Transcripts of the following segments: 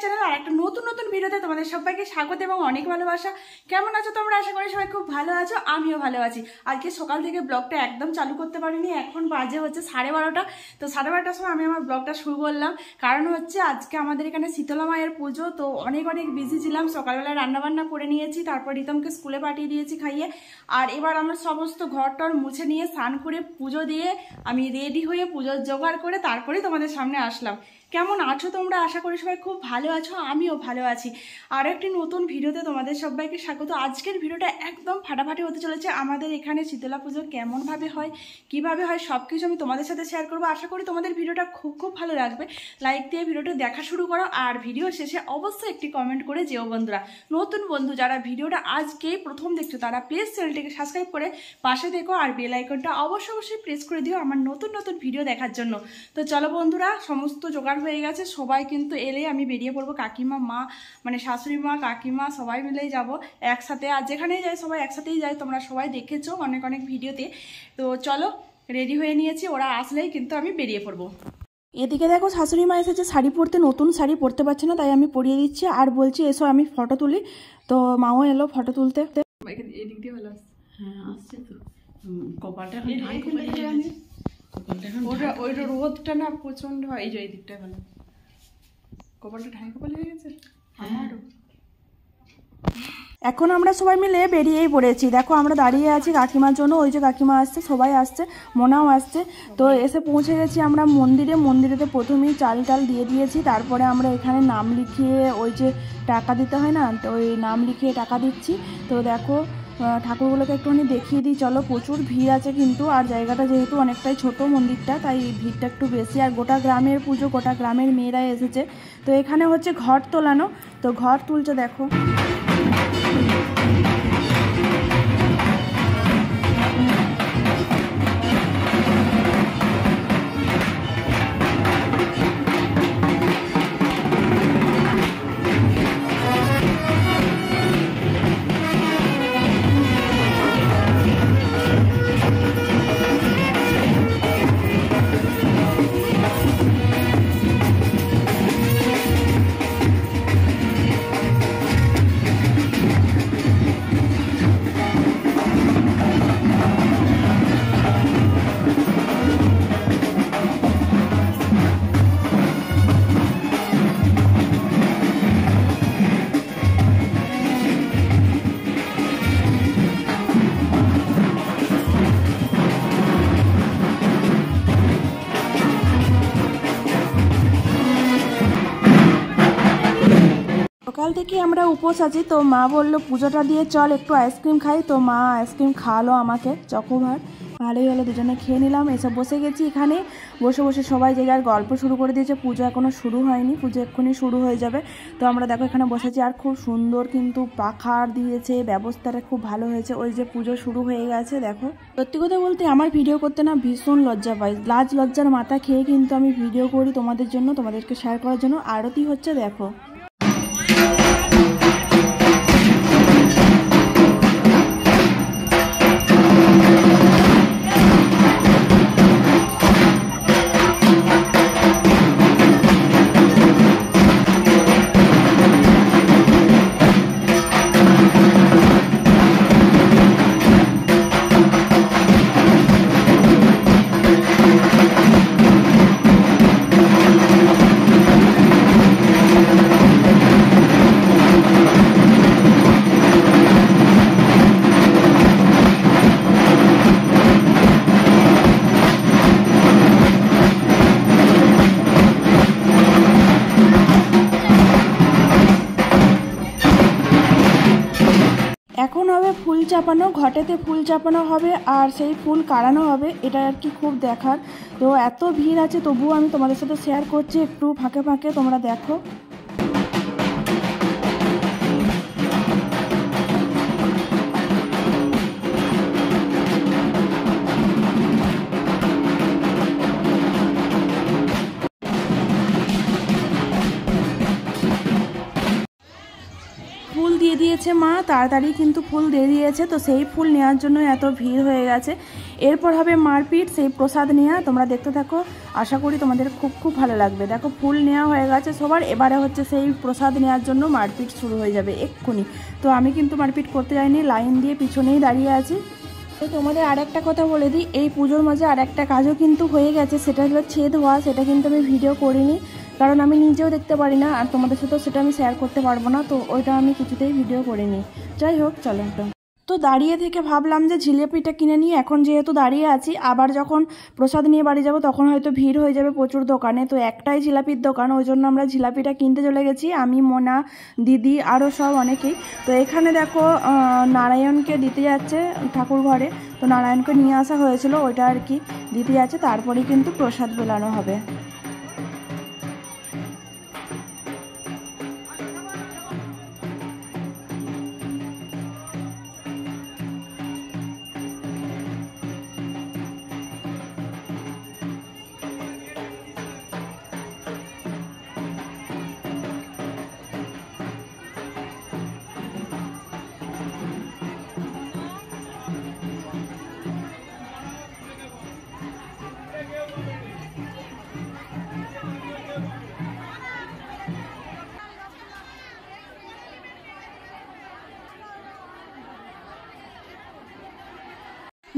Channel আর একটা নতুন নতুন ভিডিওতে তোমাদের সবাইকে স্বাগত এবং অনেক ভালোবাসা। কেমন আছো তোমরা? আশা করি সবাই খুব ভালো আছো, আমিও ভালো আছি। আজকে সকাল থেকে ব্লগটা একদম চালু করতে পারিনি, এখন বাজে হচ্ছে 12:30। তো 12:30টার সময় আমি আমার ব্লগটা শুরু করলাম, কারণ হচ্ছে আজকে আমাদের এখানে শীতলা মায়ের পুজো। তো অনেক বিজি ছিলাম, সকালবেলা রান্নাবান্না করে নিয়েছি, তারপর রিতমকে স্কুলে পাঠিয়ে দিয়েছি খাইয়ে। আর এবার আমার সমস্ত ঘর টর মুছে নিয়ে স্নান করে পুজো দিয়ে আমি রেডি হয়ে পুজোর জোগাড় করে তারপরে তোমাদের সামনে আসলাম। কেমন আছো তোমরা? আশা করি সবাই খুব ভালো আছো, আমিও ভালো আছি। আর একটি নতুন ভিডিওতে তোমাদের সবাইকে স্বাগত। আজকের ভিডিওটা একদম ফাটাফাটি হতে চলেছে। আমাদের এখানে শীতলা পুজো কেমনভাবে হয়, কিভাবে হয়, সব কিছু আমি তোমাদের সাথে শেয়ার করবো। আশা করি তোমাদের ভিডিওটা খুব ভালো লাগবে। লাইক দিয়ে ভিডিওটা দেখা শুরু করো, আর ভিডিও শেষে অবশ্যই একটি কমেন্ট করে যেও বন্ধুরা। নতুন বন্ধু যারা ভিডিওটা আজকেই প্রথম দেখছো তারা প্লিজ চ্যানেলটিকে সাবস্ক্রাইব করে পাশে দেখো, আর বেল আইকনটা অবশ্যই প্রেস করে দিও আমার নতুন নতুন ভিডিও দেখার জন্য। তো চলো বন্ধুরা, সমস্ত জোগাড় হয়ে গেছে, সবাই কিন্তু এলে আমি বেরিয়ে পড়বো। কাকিমা, মা মানে শাশুড়ি মা, কাকিমা সবাই মিলেই যাব একসাথে। আর যেখানেই যাই সবাই একসাথেই যাই, তোমরা সবাই দেখেছো অনেক ভিডিওতে। তো চলো, রেডি হয়ে নিয়েছি, ওরা আসলেই কিন্তু আমি বেরিয়ে পড়বো। এদিকে দেখো শাশুড়ি মা এসেছে শাড়ি পরতে, নতুন শাড়ি পরতে পারছে না, তাই আমি পরিয়ে দিচ্ছি আর বলছি এসো আমি ফটো তুলি। তো মাও এলো ফটো তুলতে। এদিক দিয়ে ভালো আসছে। হ্যাঁ আসছে তো, কপালটা ওইটা রোদটা না প্রচন্ড হয়। এই যে এই দিকটা ভালো, কপালটা ঢাই কপাল হয়ে গেছে আমারও। এখন আমরা সবাই মিলে বেরিয়েই পড়েছি। দেখো আমরা দাঁড়িয়ে আছি কাকিমার জন্য, ওই যে কাকিমা আসছে, সবাই আসছে, মোনাও আসছে। তো এসে পৌঁছে গেছি আমরা মন্দিরে। মন্দিরেতে প্রথমেই চাল টাল দিয়ে দিয়েছি, তারপরে আমরা এখানে নাম লিখিয়ে ওই যে টাকা দিতে হয় না, তো ওই নাম লিখিয়ে টাকা দিচ্ছি। তো দেখো ঠাকুরগুলোকে একটুখানি দেখিয়ে দিই চলো। প্রচুর ভিড় আছে কিন্তু, আর জায়গাটা যেহেতু অনেকটাই ছোট মন্দিরটা, তাই ভিড়টা একটু বেশি। আর গোটা গ্রামের পুজো, গোটা গ্রামের মেয়েরা এসেছে। তো এখানে হচ্ছে ঘর তোলানো, তো ঘর তুলছে দেখো। সকাল থেকে আমরা উপোস আছি, তো মা বললো পুজোটা দিয়ে চল একটু আইসক্রিম খাই। তো মা আইসক্রিম খাওয়ালো আমাকে, চকোবার। ভালোই হলো, দুজনে খেয়ে নিলাম। এসব বসে গেছি এখানে, বসে সবাই যে যার গল্প শুরু করে দিয়েছে। পুজো এখনও শুরু হয়নি, পুজো এক্ষুনি শুরু হয়ে যাবে। তো আমরা দেখো এখানে বসেছি, আর খুব সুন্দর কিন্তু পাখার দিয়েছে, ব্যবস্থাটা খুব ভালো হয়েছে। ওই যে পুজো শুরু হয়ে গেছে দেখো। সত্যি কথা বলতে আমার ভিডিও করতে না ভীষণ লজ্জা পাই, লজ্জার মাথা খেয়ে কিন্তু আমি ভিডিও করি তোমাদের জন্য, তোমাদেরকে শেয়ার করার জন্য। আরতি হচ্ছে দেখো। এখন হবে ফুল চাপানো, ঘটেতে ফুল চাপানো হবে আর সেই ফুল কাড়ানো হবে। এটা আর কি খুব দেখার। তো এত ভিড় আছে, তবুও আমি তোমাদের সাথে শেয়ার করছি একটু ফাঁকে ফাঁকে, তোমরা দেখো। ফুল দিয়ে দিয়েছে মা, তাড়াতাড়ি কিন্তু ফুল দিয়ে দিয়েছে, তো সেই ফুল নেওয়ার জন্য এত ভিড় হয়ে গেছে। এরপর হবে মারপিট, সেই প্রসাদ নেওয়া, তোমরা দেখতে থাকো, আশা করি তোমাদের খুব খুব ভালো লাগবে। দেখো ফুল নেওয়া হয়ে গেছে সবার, এবারে হচ্ছে সেই প্রসাদ নেওয়ার জন্য মারপিট শুরু হয়ে যাবে এক্ষুনি। তো আমি কিন্তু মারপিট করতে যাইনি, লাইন দিয়ে পিছনেই দাঁড়িয়ে আছি। তো তোমাদের আর একটা কথা বলে দিই, এই পুজোর মাঝে আর একটা কাজও কিন্তু হয়ে গেছে, সেটা হলো ছেদ হওয়া। সেটা কিন্তু আমি ভিডিও করিনি, কারণ আমি নিজেও দেখতে পারি না, আর তোমাদের সাথেও সেটা আমি শেয়ার করতে পারবো না, তো ওইটা আমি কিছুতেই ভিডিও করিনি। যাই হোক, চলো একটা। তো দাঁড়িয়ে থেকে ভাবলাম যে জিলিপিটা কিনে নিই, এখন যেহেতু দাঁড়িয়ে আছি, আবার যখন প্রসাদ নিয়ে বাড়ি যাব তখন হয়তো ভিড় হয়ে যাবে প্রচুর দোকানে। তো একটাই জিলাপির দোকান, ওই জন্য আমরা জিলাপিটা কিনতে চলে গেছি, আমি, মোনা, দিদি, আরও সব অনেকেই। তো এখানে দেখো নারায়ণকে দিতে যাচ্ছে ঠাকুর ঘরে, তো নারায়ণকে নিয়ে আসা হয়েছিল, ওইটা আর কি দিতে যাচ্ছে, তারপরেই কিন্তু প্রসাদ বেলানো হবে।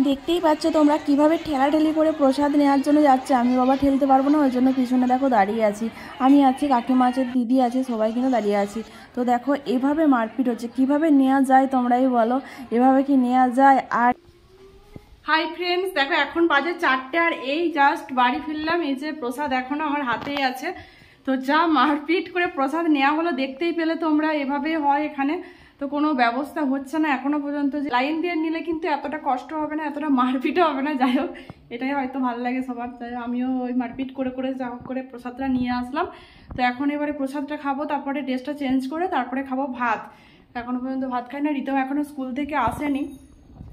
দেখতেই পাচ্ছ তোমরা কিভাবে ঠেলাঠেলি করে প্রসাদ নেওয়ার জন্য যাচ্ছে। আমি বাবা ঠেলতে পারবো না, ওই জন্য পিছনে দেখো দাঁড়িয়ে আছি, আমি আছি, কাকিমা আছে, দিদি আছে, সবাই কিন্তু দাঁড়িয়ে আছি। তো দেখো এভাবে মারপিট হচ্ছে, কিভাবে নেওয়া যায় তোমরাই বলো, এভাবে কি নেওয়া যায়? আর হাই ফ্রেন্ডস, দেখো এখন বাজে 4টে, আর এই জাস্ট বাড়ি ফিরলাম, এই যে প্রসাদ এখনো আমার হাতেই আছে। তো যা মারপিট করে প্রসাদ নেওয়া হলো, দেখতেই পেলে তোমরা, এভাবে হয় এখানে। তো কোনো ব্যবস্থা হচ্ছে না এখনো পর্যন্ত, যে লাইন দিয়ে নিলে কিন্তু এতটা কষ্ট হবে না, এতটা মারপিটও হবে না। যাই হোক, এটাই হয়তো ভালো লাগে সবার, তাই আমিও ওই মারপিট করে করে যা হোক করে প্রসাদটা নিয়ে আসলাম। তো এখন এবারে প্রসাদটা খাবো, তারপরে ড্রেসটা চেঞ্জ করে তারপরে খাবো ভাত। এখনো পর্যন্ত ভাত খাই না, রিতম এখনো স্কুল থেকে আসেনি।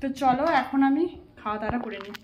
তো চলো এখন আমি খাওয়া দাওয়া করে নিই।